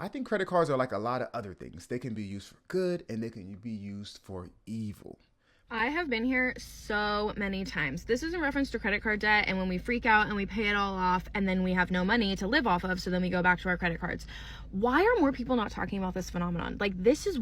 I think credit cards are like a lot of other things. They can be used for good and they can be used for evil. I have been here so many times. This is in reference to credit card debt and when we freak out and we pay it all off and then we have no money to live off of, so then we go back to our credit cards. Why are more people not talking about this phenomenon? Like, this is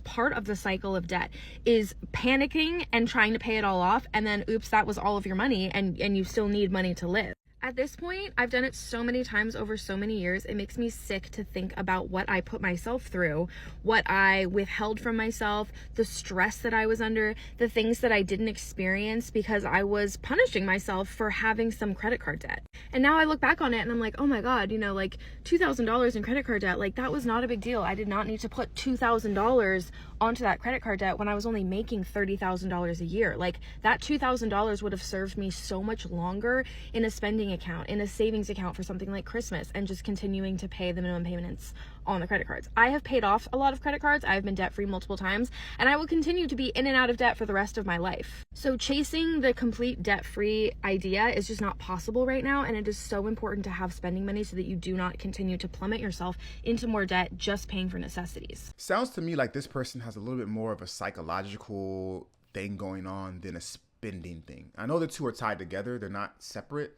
part of the cycle of debt, is panicking and trying to pay it all off, and then oops, that was all of your money and you still need money to live. At this point, I've done it so many times over so many years, it makes me sick to think about what I put myself through, what I withheld from myself, the stress that I was under, the things that I didn't experience because I was punishing myself for having some credit card debt. And now I look back on it and I'm like, oh my God, like $2,000 in credit card debt, like that was not a big deal. I did not need to put $2,000 onto that credit card debt when I was only making $30,000 a year. Like, that $2,000 would have served me so much longer in a spending account, in a savings account for something like Christmas, and just continuing to pay the minimum payments on the credit cards. I have paid off a lot of credit cards. I've been debt free multiple times, and I will continue to be in and out of debt for the rest of my life. So chasing the complete debt free idea is just not possible right now, and it is so important to have spending money so that you do not continue to plummet yourself into more debt just paying for necessities. Sounds to me like this person has a little bit more of a psychological thing going on than a spending thing. I know the two are tied together, they're not separate,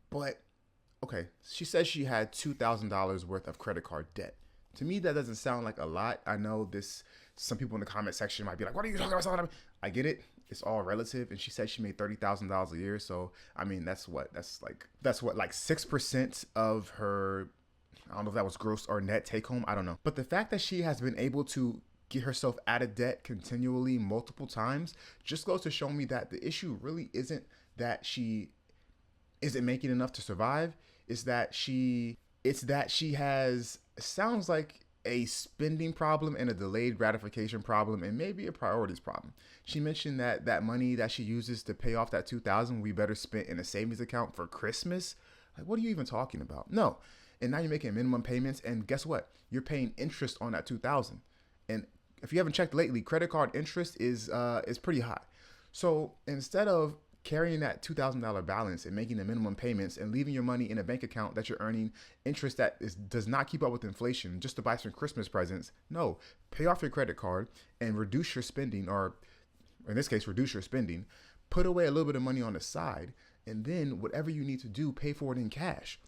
but okay, she says she had $2,000 worth of credit card debt. To me, that doesn't sound like a lot. I know some people in the comment section might be like, what are you talking about? I get it. It's all relative. And she said she made $30,000 a year. So, I mean, that's what, like 6% of her, I don't know if that was gross or net take home. I don't know. But the fact that she has been able to get herself out of debt continually multiple times just goes to show me that the issue really isn't that she isn't making enough to survive. It's that she has, sounds like, a spending problem and a delayed gratification problem and maybe a priorities problem. She mentioned that money that she uses to pay off that $2,000 we better spend in a savings account for Christmas. Like, what are you even talking about? No. And now you're making minimum payments, and guess what? You're paying interest on that $2,000. And if you haven't checked lately, credit card interest is pretty high. So instead of carrying that $2,000 balance and making the minimum payments and leaving your money in a bank account that you're earning interest that does not keep up with inflation just to buy some Christmas presents, no, pay off your credit card and reduce your spending, or in this case, reduce your spending, put away a little bit of money on the side, and then whatever you need to do, pay for it in cash.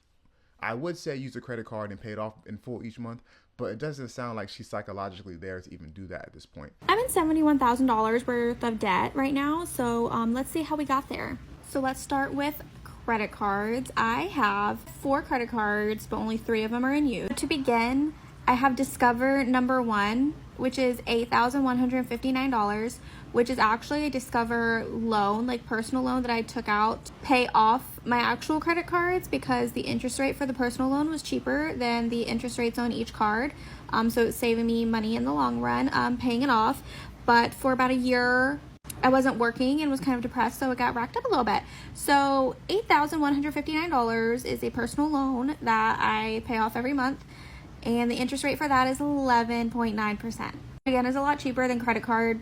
I would say use a credit card and pay it off in full each month, but it doesn't sound like she's psychologically there to even do that at this point. I'm in $71,000 worth of debt right now, so let's see how we got there. So let's start with credit cards. I have 4 credit cards, but only 3 of them are in use. To begin, I have Discover number 1, which is $8,159, which is actually a Discover loan, like personal loan that I took out to pay off my actual credit cards because the interest rate for the personal loan was cheaper than the interest rates on each card. So it's saving me money in the long run, paying it off. But for about a year, I wasn't working and was kind of depressed, so it got racked up a little bit. So $8,159 is a personal loan that I pay off every month, and the interest rate for that is 11.9%. Again, it's a lot cheaper than credit card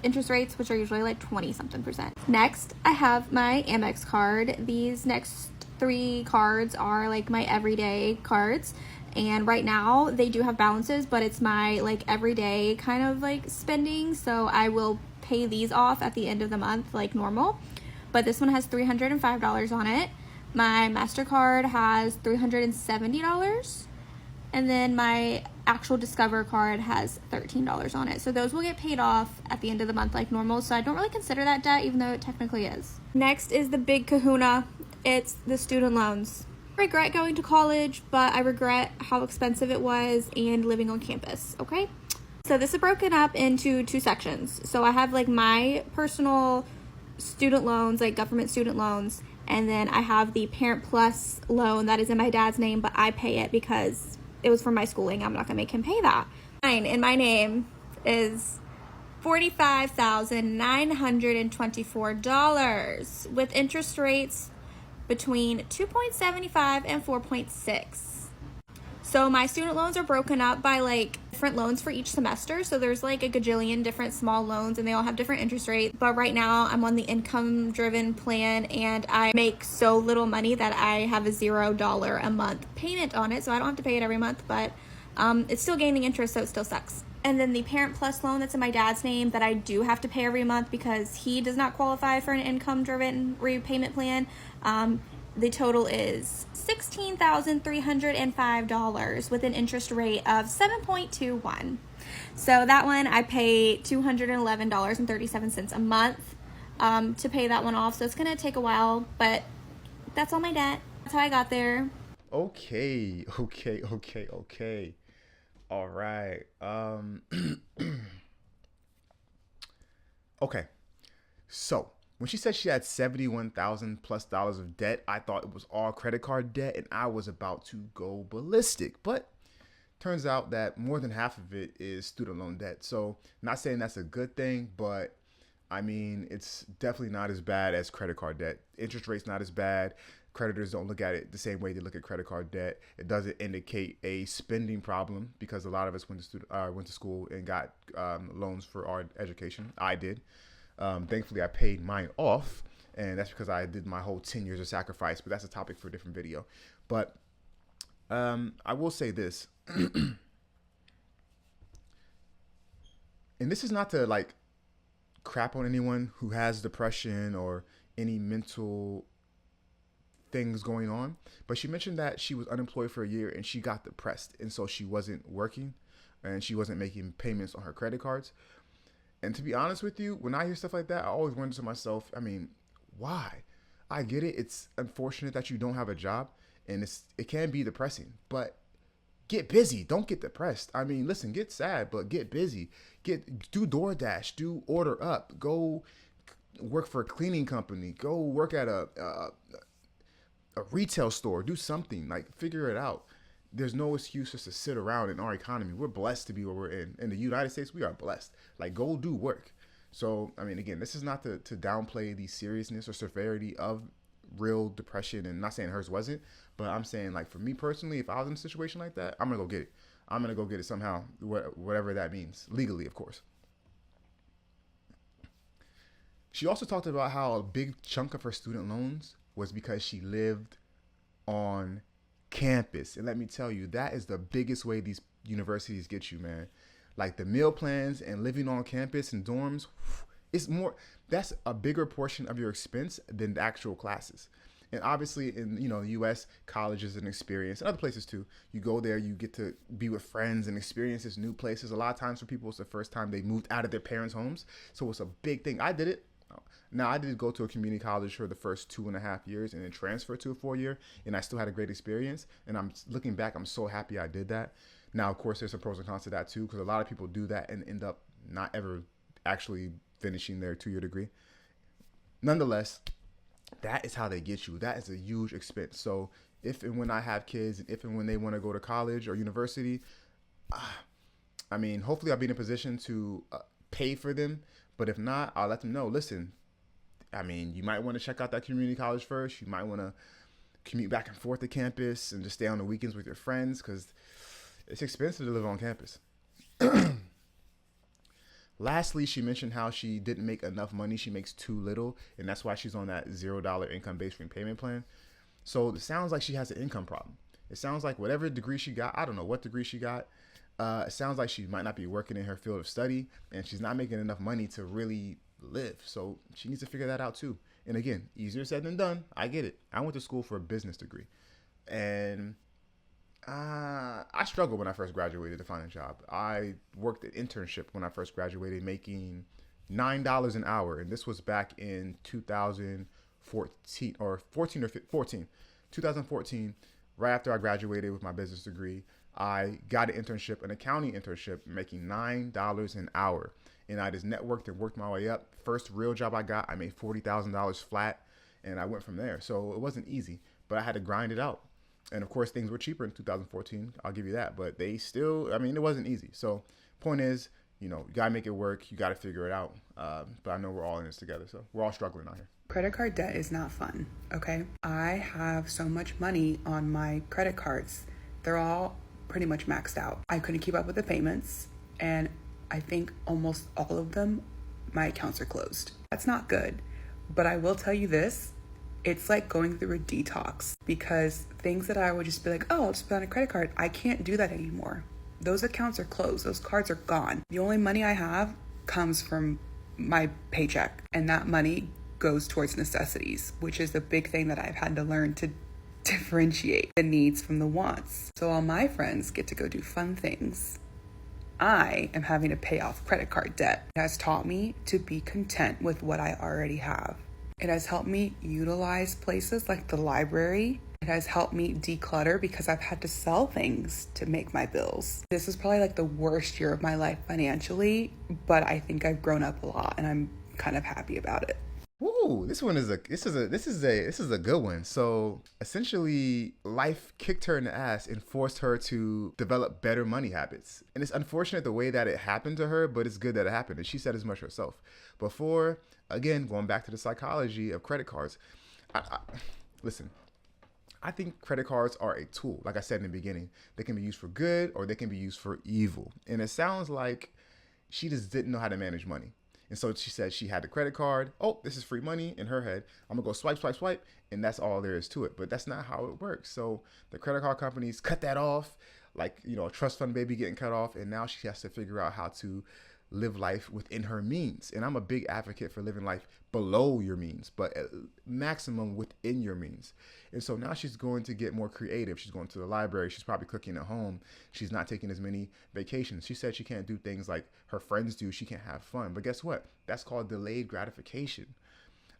interest rates, which are usually like 20-something%. Next, I have my Amex card. These next 3 cards are like my everyday cards, and right now they do have balances, but it's my like everyday kind of like spending, so I will pay these off at the end of the month like normal. But this one has $305 on it. My MasterCard has $370, and then my actual Discover card has $13 on it. So those will get paid off at the end of the month like normal, so I don't really consider that debt, even though it technically is. Next is the big kahuna. It's the student loans. I regret going to college, but I regret how expensive it was and living on campus, okay? So this is broken up into 2 sections. So I have like my personal student loans, like government student loans, and then I have the Parent Plus loan that is in my dad's name, but I pay it because it was for my schooling. I'm not gonna make him pay that. Mine in my name is $45,924 with interest rates between 2.75 and 4.6. So my student loans are broken up by like different loans for each semester. So there's like a gajillion different small loans and they all have different interest rates. But right now I'm on the income driven plan and I make so little money that I have a $0 a month payment on it. So I don't have to pay it every month, but It's still gaining interest, so it still sucks. And then the Parent Plus loan that's in my dad's name that I do have to pay every month because he does not qualify for an income-driven repayment plan. The total is $16,305 with an interest rate of 7.21. So that one I pay $211.37 a month to pay that one off. So it's going to take a while, but that's all my debt. That's how I got there. Okay. All right. Okay. So when she said she had $71,000+ of debt, I thought it was all credit card debt, and I was about to go ballistic. But turns out that more than half of it is student loan debt. So not saying that's a good thing, but I mean, it's definitely not as bad as credit card debt. Interest rate's not as bad. Creditors don't look at it the same way they look at credit card debt. It doesn't indicate a spending problem because a lot of us went to school and got loans for our education. I did. Thankfully, I paid mine off, and that's because I did my whole 10 years of sacrifice. But that's a topic for a different video. But I will say this, and this is not to like crap on anyone who has depression or any mental things going on, but she mentioned that she was unemployed for a year and she got depressed, and so she wasn't working and she wasn't making payments on her credit cards. And to be honest with you, when I hear stuff like that, I always wonder to myself, I mean, why? I get it. It's unfortunate that you don't have a job, and it can be depressing, but get busy. Don't get depressed. I mean, listen, get sad, but get busy. Do DoorDash, do Order Up, go work for a cleaning company, go work at a retail store, do something, like figure it out. There's no excuse just to sit around in our economy. We're blessed to be where we're in. In the United States, we are blessed. Like, go do work. So, I mean, again, this is not to downplay the seriousness or severity of real depression, and not saying hers wasn't, but I'm saying, like, for me personally, if I was in a situation like that, I'm gonna go get it. I'm gonna go get it somehow, whatever that means, legally, of course. She also talked about how a big chunk of her student loans was because she lived on campus. And let me tell you, that is the biggest way these universities get you, man. Like the meal plans and living on campus and dorms, that's a bigger portion of your expense than the actual classes. And obviously in, the US, college is an experience, and other places too. You go there, you get to be with friends and experience this new places. A lot of times for people, it's the first time they moved out of their parents' homes. So it's a big thing. I did it. Now, I did go to a community college for the first 2.5 years and then transfer to a 4-year, and I still had a great experience. And I'm looking back, I'm so happy I did that. Now, of course, there's some pros and cons to that too, because a lot of people do that and end up not ever actually finishing their 2-year degree. Nonetheless, that is how they get you. That is a huge expense. So if and when I have kids, and if and when they want to go to college or university, I mean, hopefully I'll be in a position to pay for them. But if not, I'll let them know, listen, I mean, you might want to check out that community college first. You might want to commute back and forth to campus and just stay on the weekends with your friends, because it's expensive to live on campus. Lastly, she mentioned how she didn't make enough money. She makes too little, and that's why she's on that $0 income-based repayment plan. So it sounds like she has an income problem. It sounds like whatever degree she got, I don't know what degree she got, it sounds like she might not be working in her field of study, and she's not making enough money to really live. So she needs to figure that out too. And again, easier said than done. I get it. I went to school for a business degree, and I struggled when I first graduated to find a job. I worked an internship when I first graduated, making $9 an hour, and this was back in 2014 or 2014, right after I graduated with my business degree. I got an internship, an accounting internship, making $9 an hour. And I just networked and worked my way up. First real job I got, I made $40,000 flat, and I went from there. So it wasn't easy, but I had to grind it out. And of course, things were cheaper in 2014. I'll give you that. But they still, I mean, it wasn't easy. So point is, you got to make it work. You got to figure it out. But I know we're all in this together. So we're all struggling out here. Credit card debt is not fun, okay? I have so much money on my credit cards. They're all pretty much maxed out. I couldn't keep up with the payments, and I think almost all of them, my accounts are closed. That's not good, but I will tell you this, it's like going through a detox, because things that I would just be like, oh, I'll just put on a credit card, I can't do that anymore. those accounts are closed. Those cards are gone. The only money I have comes from my paycheck, and that money goes towards necessities, which is the big thing that I've had to learn to differentiate the needs from the wants. So all my friends get to go do fun things, I am having to pay off credit card debt. It has taught me to be content with what I already have. It has helped me utilize places like the library. It has helped me declutter because I've had to sell things to make my bills. This is probably like the worst year of my life financially, but I think I've grown up a lot and I'm kind of happy about it. Ooh, this is a good one. So essentially, life kicked her in the ass and forced her to develop better money habits. And it's unfortunate the way that it happened to her, but it's good that it happened. And she said as much herself. Before, again, going back to the psychology of credit cards, listen. I think credit cards are a tool. Like I said in the beginning, they can be used for good or they can be used for evil. And it sounds like she just didn't know how to manage money. And so she said she had the credit card. Oh, this is free money in her head. I'm gonna go swipe, swipe, swipe. And that's all there is to it. But that's not how it works. So the credit card companies cut that off, like, a trust fund baby getting cut off. And now she has to figure out how to live life within her means. And I'm a big advocate for living life below your means, but at maximum within your means. And so now she's going to get more creative. She's going to the library. She's probably cooking at home. She's not taking as many vacations. She said she can't do things like her friends do. She can't have fun. But guess what? That's called delayed gratification.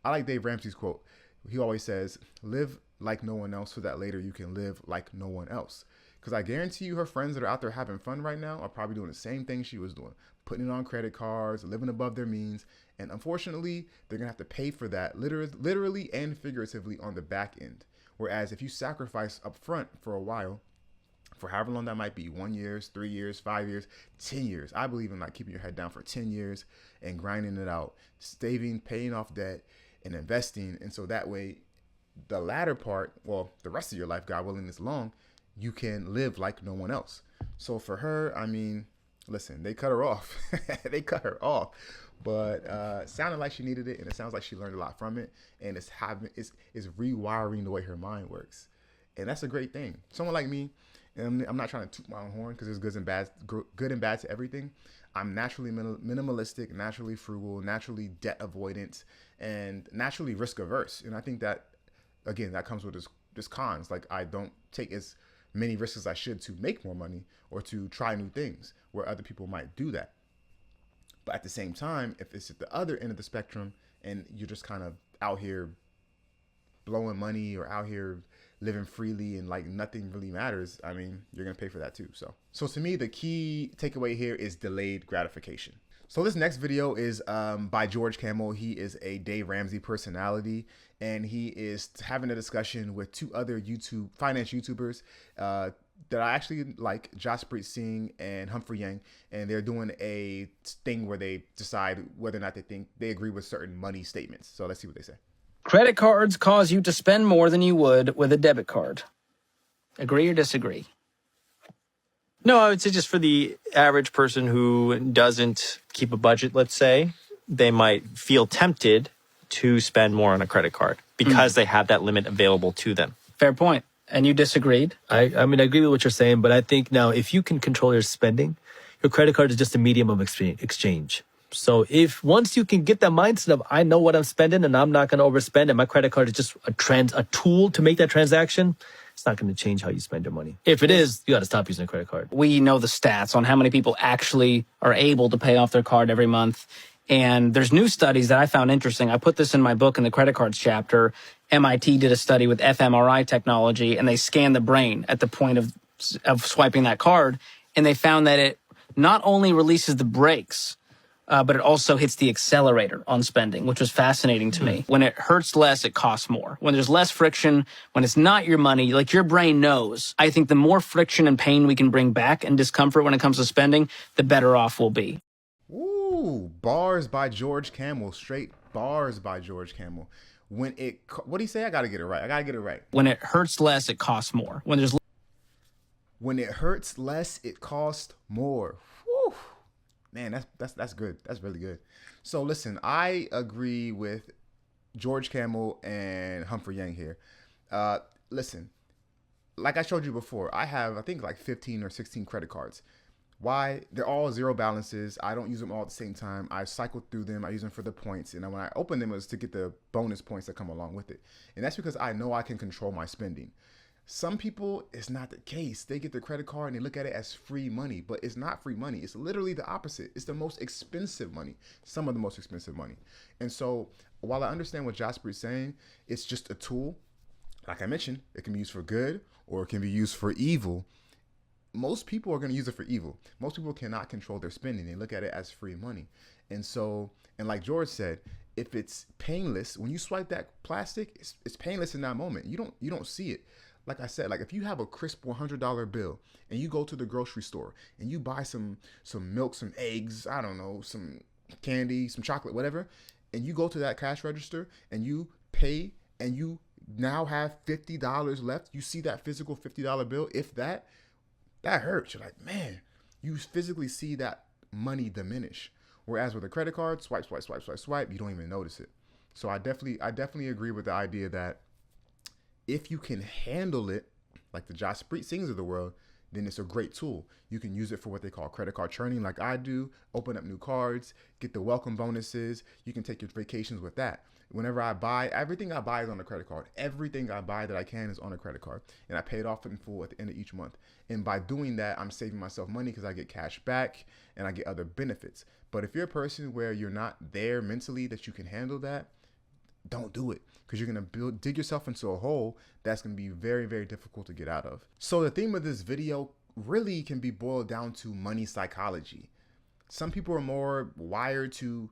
I like Dave Ramsey's quote. He always says, live like no one else so that later you can live like no one else. Because I guarantee you her friends that are out there having fun right now are probably doing the same thing she was doing, putting it on credit cards, living above their means. And unfortunately, they're going to have to pay for that literally and figuratively on the back end. Whereas if you sacrifice up front for a while, for however long that might be, 1 year, 3 years, 5 years, 10 years. I believe in like keeping your head down for 10 years and grinding it out, saving, paying off debt and investing. And so that way, the latter part, well, the rest of your life, God willing, is long, you can live like no one else. So for her, I mean, listen, they cut her off. They cut her off. But it sounded like she needed it, and it sounds like she learned a lot from it, and it's rewiring the way her mind works. And that's a great thing. Someone like me, and I'm not trying to toot my own horn because there's good and bad to everything. I'm naturally minimalistic, naturally frugal, naturally debt avoidant, and naturally risk averse. And I think that, again, that comes with this cons. Like, I don't take as many risks as I should to make more money or to try new things where other people might do that. But at the same time, if it's at the other end of the spectrum and you're just kind of out here blowing money or out here living freely and like nothing really matters, I mean, you're going to pay for that too. So to me, the key takeaway here is delayed gratification. So this next video is by George Camel. He is a Dave Ramsey personality, and he is having a discussion with two other finance YouTubers that I actually like, Jaspreet Singh and Humphrey Yang, and they're doing a thing where they decide whether or not they agree with certain money statements. So let's see what they say. Credit cards cause you to spend more than you would with a debit card. Agree or disagree? No, I would say just for the average person who doesn't keep a budget, let's say, they might feel tempted to spend more on a credit card because they have that limit available to them. Fair point. And you disagreed? I mean, I agree with what you're saying, but I think now if you can control your spending, your credit card is just a medium of exchange. So if once you can get that mindset of, I know what I'm spending and I'm not going to overspend, and my credit card is just a tool to make that transaction, it's not going to change how you spend your money. If it is, you got to stop using a credit card. We know the stats on how many people actually are able to pay off their card every month. And there's new studies that I found interesting. I put this in my book in the credit cards chapter. MIT did a study with fMRI technology, and they scanned the brain at the point of swiping that card. And they found that it not only releases the brakes, but it also hits the accelerator on spending, which was fascinating to me. When it hurts less, it costs more. When there's less friction, when it's not your money, like your brain knows. I think the more friction and pain we can bring back and discomfort when it comes to spending, the better off we'll be. Ooh, bars by George Camel. Straight bars by George Camel. What do you say? I got to get it right. When it hurts less, it costs more. When it hurts less, it costs more. Whew. Man, that's good. That's really good. So listen, I agree with George Camel and Humphrey Yang here. Listen, like I showed you before, I have, I think, like 15 or 16 credit cards. Why? They're all zero balances. I don't use them all at the same time. I cycle through them. I use them for the points. And when I open them, it's to get the bonus points that come along with it. And that's because I know I can control my spending. Some people, it's not the case. They get their credit card and they look at it as free money, but it's not free money. It's literally the opposite. It's the most expensive money, some of the most expensive money. And so while I understand what Jasper is saying, it's just a tool. Like I mentioned, it can be used for good or it can be used for evil. Most people are going to use it for evil. Most people cannot control their spending. They look at it as free money. And so, and like George said, if it's painless, when you swipe that plastic, it's painless in that moment. You don't see it. Like I said, like if you have a crisp $100 bill and you go to the grocery store and you buy some milk, some eggs, I don't know, some candy, some chocolate, whatever, and you go to that cash register and you pay and you now have $50 left, you see that physical $50 bill, if that hurts. You're like, man, you physically see that money diminish. Whereas with a credit card, swipe, swipe, swipe, swipe, swipe, you don't even notice it. So I definitely agree with the idea that if you can handle it, like the Josh Sings of the world, then it's a great tool. You can use it for what they call credit card churning, like I do, open up new cards, get the welcome bonuses. You can take your vacations with that. Whenever I buy, everything I buy is on a credit card. Everything I buy that I can is on a credit card. And I pay it off in full at the end of each month. And by doing that, I'm saving myself money because I get cash back and I get other benefits. But if you're a person where you're not there mentally that you can handle that, don't do it, because you're going to dig yourself into a hole that's going to be very, very difficult to get out of. So the theme of this video really can be boiled down to money psychology. Some people are more wired to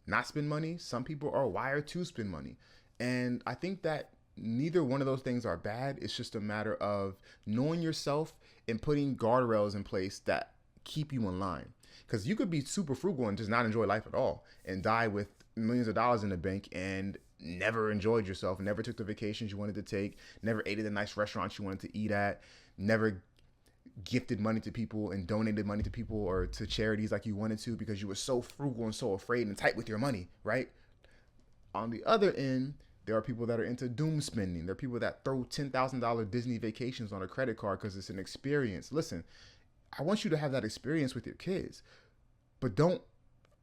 not spend money. Some people are wired to spend money. And I think that neither one of those things are bad. It's just a matter of knowing yourself and putting guardrails in place that keep you in line. Because you could be super frugal and just not enjoy life at all and die with millions of dollars in the bank and never enjoyed yourself, never took the vacations you wanted to take, never ate at the nice restaurants you wanted to eat at, never gifted money to people and donated money to people or to charities like you wanted to because you were so frugal and so afraid and tight with your money, right? On the other end, there are people that are into doom spending. There are people that throw $10,000 Disney vacations on a credit card because it's an experience. Listen, I want you to have that experience with your kids, but don't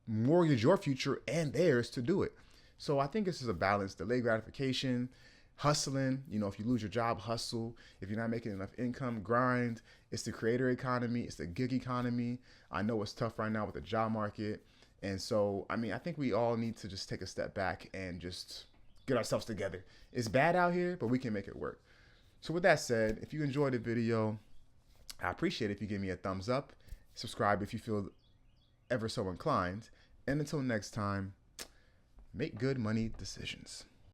mortgage your future and theirs to do it. So I think this is a balance: delayed gratification, hustling. You know, if you lose your job, hustle. If you're not making enough income, grind. It's the creator economy. It's the gig economy. I know it's tough right now with the job market. And so, I mean, I think we all need to just take a step back and just get ourselves together. It's bad out here, but we can make it work. So with that said, if you enjoyed the video, I appreciate it if you give me a thumbs up. Subscribe if you feel ever so inclined. And until next time, make good money decisions.